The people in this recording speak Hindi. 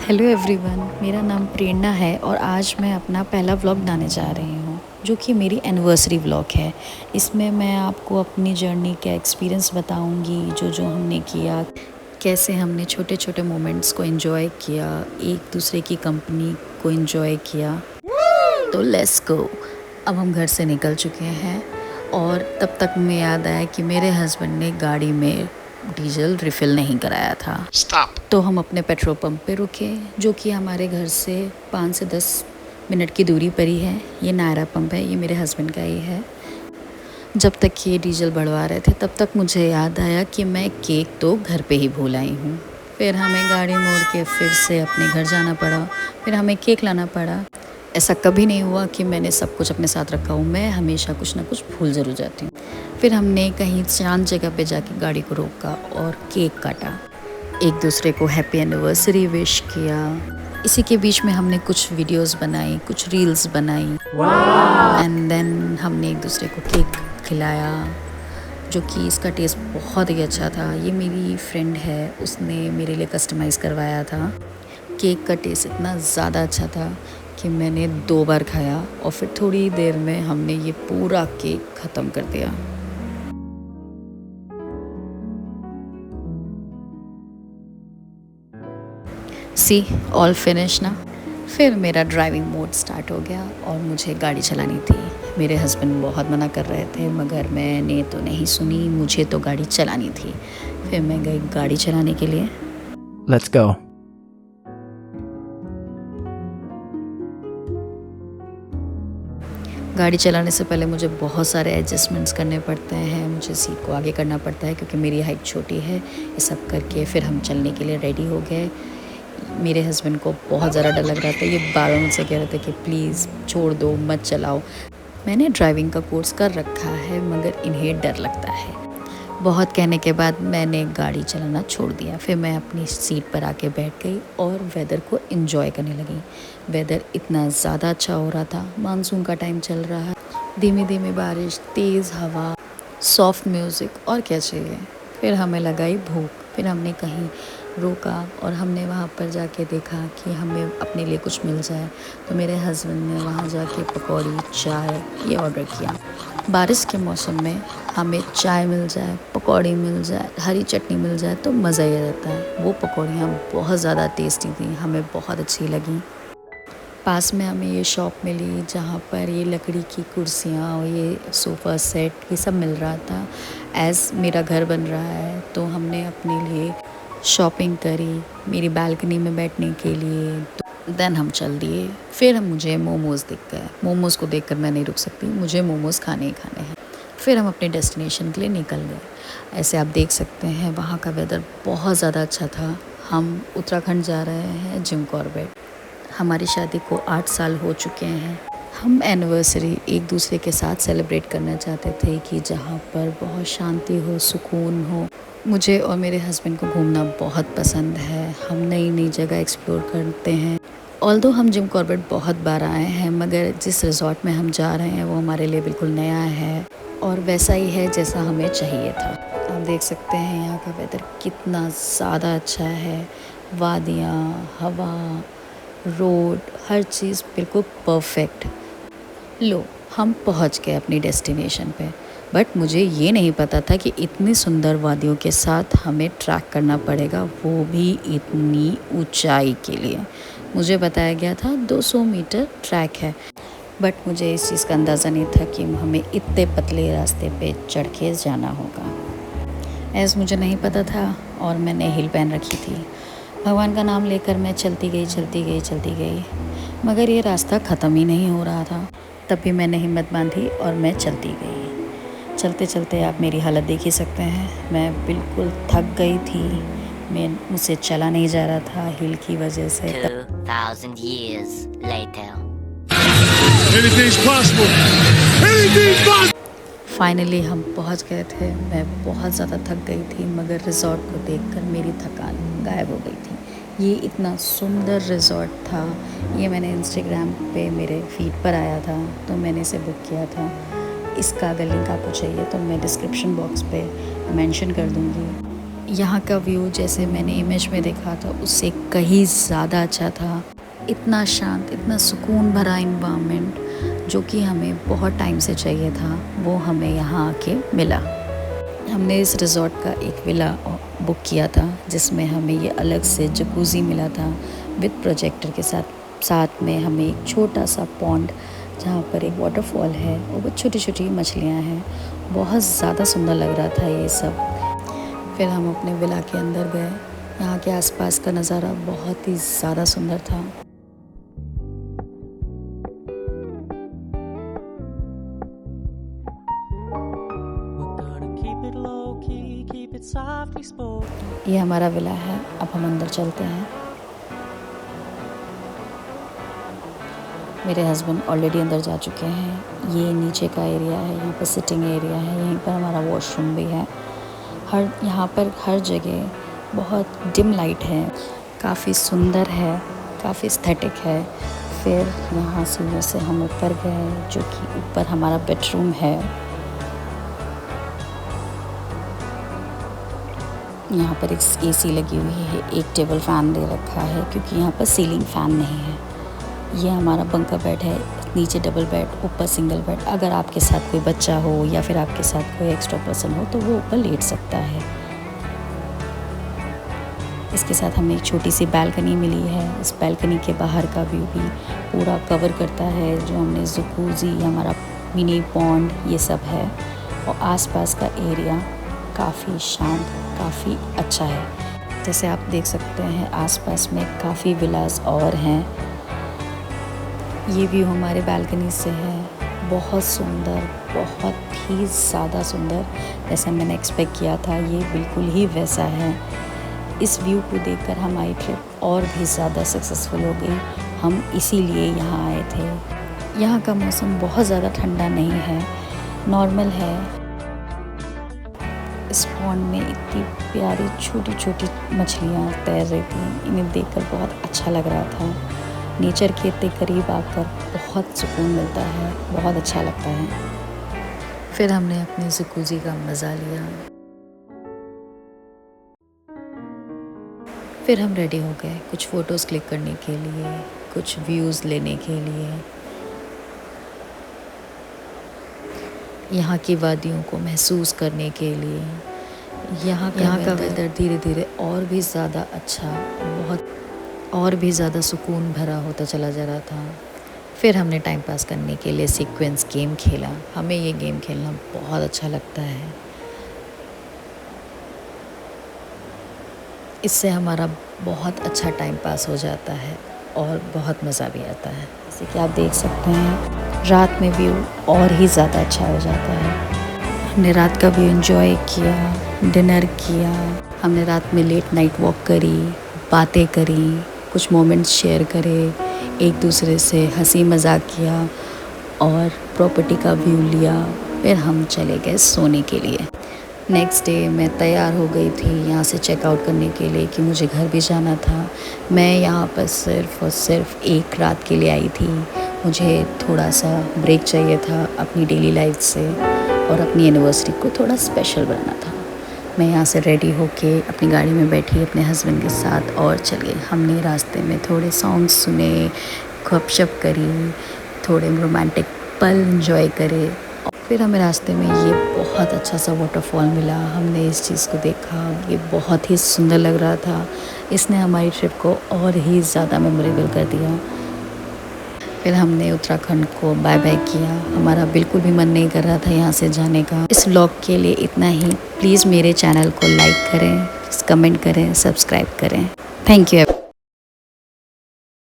हेलो एवरीवन, मेरा नाम प्रेरणा है और आज मैं अपना पहला व्लॉग बनाने जा रही हूँ जो कि मेरी एनिवर्सरी व्लॉग है। इसमें मैं आपको अपनी जर्नी का एक्सपीरियंस बताऊँगी, जो जो हमने किया, कैसे हमने छोटे छोटे मोमेंट्स को एंजॉय किया, एक दूसरे की कंपनी को एंजॉय किया। तो लेट्स गो। अब हम घर से निकल चुके हैं और तब तक में याद आया कि मेरे हस्बैंड ने गाड़ी में डीजल रिफ़िल नहीं कराया था। Stop. तो हम अपने पेट्रोल पंप पे रुके, जो कि हमारे घर से 5 से 10 मिनट की दूरी पर ही है। ये नायरा पंप है, ये मेरे हस्बैंड का ही है। जब तक ये डीजल बढ़वा रहे थे तब तक मुझे याद आया कि मैं केक तो घर पे ही भूल आई हूँ। फिर हमें गाड़ी मोड़ के फिर से अपने घर जाना पड़ा, फिर हमें केक लाना पड़ा। ऐसा कभी नहीं हुआ कि मैंने सब कुछ अपने साथ रखा हूँ, मैं हमेशा कुछ ना कुछ भूल ज़रूर जाती हूँ। फिर हमने कहीं शांत जगह पे जाके गाड़ी को रोका और केक काटा, एक दूसरे को हैप्पी एनिवर्सरी विश किया। इसी के बीच में हमने कुछ वीडियोस बनाई, कुछ रील्स बनाई एंड देन हमने एक दूसरे को केक खिलाया, जो कि इसका टेस्ट बहुत ही अच्छा था। ये मेरी फ्रेंड है, उसने मेरे लिए कस्टमाइज़ करवाया था। केक का टेस्ट इतना ज़्यादा अच्छा था कि मैंने 2 बार खाया और फिर थोड़ी देर में हमने ये पूरा केक ख़त्म कर दिया। सी ऑल फिनिश ना। फिर मेरा ड्राइविंग मोड स्टार्ट हो गया और मुझे गाड़ी चलानी थी। मेरे हस्बैंड बहुत मना कर रहे थे मगर मैंने तो नहीं सुनी, मुझे तो गाड़ी चलानी थी। फिर मैं गई गाड़ी चलाने के लिए। Let's go. गाड़ी चलाने से पहले मुझे बहुत सारे एडजस्टमेंट्स करने पड़ते हैं। मुझे सीट को आगे करना पड़ता है क्योंकि मेरी हाइट छोटी है। ये सब करके फिर हम चलने के लिए रेडी हो गए। मेरे हस्बैंड को बहुत ज़्यादा डर लग रहा था, ये बार-बार मुझसे कह रहे थे कि प्लीज़ छोड़ दो, मत चलाओ। मैंने ड्राइविंग का कोर्स कर रखा है मगर इन्हें डर लगता है। बहुत कहने के बाद मैंने गाड़ी चलाना छोड़ दिया। फिर मैं अपनी सीट पर आके बैठ गई और वेदर को एंजॉय करने लगी। वेदर इतना ज़्यादा अच्छा हो रहा था, मानसून का टाइम चल रहा है, धीमी धीमी बारिश, तेज़ हवा, सॉफ्ट म्यूज़िक, और क्या चाहिए। फिर हमें लगाई भूख। फिर हमने कहीं रोका और हमने वहाँ पर जाके देखा कि हमें अपने लिए कुछ मिल जाए। तो मेरे हस्बैंड ने वहाँ जाके पकौड़ी, चाय ये ऑर्डर किया। बारिश के मौसम में हमें चाय मिल जाए, पकौड़ी मिल जाए, हरी चटनी मिल जाए तो मज़ा ही आ जाता है। वो पकौड़ियाँ बहुत ज़्यादा टेस्टी थी, हमें बहुत अच्छी लगी। पास में हमें ये शॉप मिली जहाँ पर ये लकड़ी की कुर्सियाँ और ये सोफ़ा सेट ये सब मिल रहा था। एज़ मेरा घर बन रहा है तो हमने अपने लिए शॉपिंग करी, मेरी बालकनी में बैठने के लिए। तो देन हम चल दिए। फिर मुझे मोमोज़ दिख गए। मोमोज़ को देखकर मैं नहीं रुक सकती, मुझे मोमोज़ खाने ही खाने हैं। फिर हम अपने डेस्टिनेशन के लिए निकल गए। ऐसे आप देख सकते हैं वहाँ का वेदर बहुत ज़्यादा अच्छा था। हम उत्तराखंड जा रहे हैं, जिम कॉर्बेट। हमारी शादी को 8 साल हो चुके हैं। हम एनिवर्सरी एक दूसरे के साथ सेलिब्रेट करना चाहते थे कि जहाँ पर बहुत शांति हो, सुकून हो। मुझे और मेरे हस्बैंड को घूमना बहुत पसंद है। हम नई नई जगह एक्सप्लोर करते हैं। ऑल्दो हम जिम कॉर्बेट बहुत बार आए हैं मगर जिस रिज़ॉर्ट में हम जा रहे हैं वो हमारे लिए बिल्कुल नया है और वैसा ही है जैसा हमें चाहिए था। आप देख सकते हैं यहाँ का वेदर कितना ज़्यादा अच्छा है। वादियाँ, हवा, रोड, हर चीज़ बिल्कुल परफेक्ट। लो, हम पहुंच गए अपनी डेस्टिनेशन पे। बट मुझे ये नहीं पता था कि इतनी सुंदर वादियों के साथ हमें ट्रैक करना पड़ेगा, वो भी इतनी ऊंचाई के लिए। मुझे बताया गया था 200 मीटर ट्रैक है, बट मुझे इस चीज़ का अंदाज़ा नहीं था कि हमें इतने पतले रास्ते पे चढ़ के जाना होगा। ऐसा मुझे नहीं पता था और मैंने हिल पहन रखी थी। भगवान का नाम लेकर मैं चलती गई, चलती गई, चलती गई, मगर ये रास्ता ख़त्म ही नहीं हो रहा था। तब भी मैंने हिम्मत बांधी और मैं चलती गई। चलते चलते आप मेरी हालत देख ही सकते हैं, मैं बिल्कुल थक गई थी। मुझसे चला नहीं जा रहा था हिल की वजह से। 2000 years later. Anything's possible. Anything's possible. Finally हम पहुंच गए थे। मैं बहुत ज़्यादा थक गई थी मगर रिज़ॉर्ट को देखकर मेरी थकान गायब हो गई थी। ये इतना सुंदर रिज़ॉर्ट था। ये मैंने इंस्टाग्राम पे मेरे फीड पर आया था तो मैंने इसे बुक किया था। इसका अगर लिंक आपको चाहिए तो मैं डिस्क्रिप्शन बॉक्स पे मेंशन कर दूँगी। यहाँ का व्यू जैसे मैंने इमेज में देखा था उससे कहीं ज़्यादा अच्छा था। इतना शांत, इतना सुकून भरा इन्वायरमेंट जो कि हमें बहुत टाइम से चाहिए था, वो हमें यहाँ आके मिला। हमने इस रिज़ॉर्ट का एक विला बुक किया था जिसमें हमें ये अलग से जकूज़ी मिला था विद प्रोजेक्टर के साथ में हमें एक छोटा सा पॉन्ड जहाँ पर एक वाटरफॉल है और वो छोटी छोटी मछलियाँ हैं। बहुत ज़्यादा सुंदर लग रहा था ये सब। फिर हम अपने विला के अंदर गए। यहाँ के आसपास का नज़ारा बहुत ही ज़्यादा सुंदर था। ये हमारा विला है। अब हम अंदर चलते हैं। मेरे हस्बैंड ऑलरेडी अंदर जा चुके हैं। ये नीचे का एरिया है, यहाँ पर सिटिंग एरिया है, यहीं पर हमारा वॉशरूम भी है। यहाँ पर हर जगह बहुत डिम लाइट है, काफ़ी सुंदर है, काफ़ी एस्थेटिक है। फिर यहाँ सीढ़ियों से हम ऊपर गए जो कि ऊपर हमारा बेडरूम है। यहाँ पर एक एसी लगी हुई है, एक टेबल फ़ैन दे रखा है क्योंकि यहाँ पर सीलिंग फ़ैन नहीं है। ये हमारा बंकर बेड है, नीचे डबल बेड, ऊपर सिंगल बेड। अगर आपके साथ कोई बच्चा हो या फिर आपके साथ कोई एक्स्ट्रा पर्सन हो तो वो ऊपर लेट सकता है। इसके साथ हमें एक छोटी सी बालकनी मिली है। इस बालकनी के बाहर का व्यू भी पूरा कवर करता है जो हमने जकूज़ी, हमारा मिनी पॉन्ड, ये सब है। और आसपास का एरिया काफ़ी शांत, काफ़ी अच्छा है। जैसे आप देख सकते हैं आसपास में काफ़ी विलास और हैं। ये व्यू हमारे बालकनी से है। बहुत सुंदर, बहुत ही ज़्यादा सुंदर। जैसे मैंने एक्सपेक्ट किया था ये बिल्कुल ही वैसा है। इस व्यू को देखकर हमारी ट्रिप और भी ज़्यादा सक्सेसफुल हो गई। हम इसीलिए यहाँ आए थे। यहाँ का मौसम बहुत ज़्यादा ठंडा नहीं है, नॉर्मल है। इस पॉन्ड में इतनी प्यारी छोटी छोटी मछलियाँ तैर रही थी, इन्हें देखकर बहुत अच्छा लग रहा था। नेचर के इतने करीब आकर बहुत सुकून मिलता है, बहुत अच्छा लगता है। फिर हमने अपनी जकूज़ी का मज़ा लिया। फिर हम रेडी हो गए कुछ फ़ोटोज़ क्लिक करने के लिए, कुछ व्यूज़ लेने के लिए। यहाँ की वादियों को महसूस करने के लिए। यहाँ का वेदर धीरे धीरे और भी ज़्यादा अच्छा, बहुत और भी ज़्यादा सुकून भरा होता चला जा रहा था। फिर हमने टाइम पास करने के लिए सीक्वेंस गेम खेला। हमें ये गेम खेलना बहुत अच्छा लगता है। इससे हमारा बहुत अच्छा टाइम पास हो जाता है और बहुत मज़ा भी आता है। जैसे कि आप देख सकते हैं रात में व्यू और ही ज़्यादा अच्छा हो जाता है। हमने रात का व्यू एंजॉय किया, डिनर किया। हमने रात में लेट नाइट वॉक करी, बातें करी, कुछ मोमेंट्स शेयर करे, एक दूसरे से हंसी मजाक किया और प्रॉपर्टी का व्यू लिया। फिर हम चले गए सोने के लिए। नेक्स्ट डे मैं तैयार हो गई थी यहाँ से चेकआउट करने के लिए कि मुझे घर भी जाना था। मैं यहाँ पर सिर्फ़ और सिर्फ एक रात के लिए आई थी। मुझे थोड़ा सा ब्रेक चाहिए था अपनी डेली लाइफ से और अपनी एनिवर्सरी को थोड़ा स्पेशल बनाना था। मैं यहाँ से रेडी होके अपनी गाड़ी में बैठी अपने हस्बैंड के साथ और चल गई। हमने रास्ते में थोड़े सॉन्ग्स सुने, गपशप करी, थोड़े रोमांटिक पल एंजॉय करे। फिर हमें रास्ते में ये बहुत अच्छा सा वाटरफॉल मिला। हमने इस चीज़ को देखा, ये बहुत ही सुंदर लग रहा था। इसने हमारी ट्रिप को और ही ज़्यादा मेमोरेबल कर दिया। फिर हमने उत्तराखंड को बाय बाय किया। हमारा बिल्कुल भी मन नहीं कर रहा था यहाँ से जाने का। इस व्लॉग के लिए इतना ही। प्लीज़ मेरे चैनल को लाइक करें, कमेंट करें, सब्सक्राइब करें। Thank you.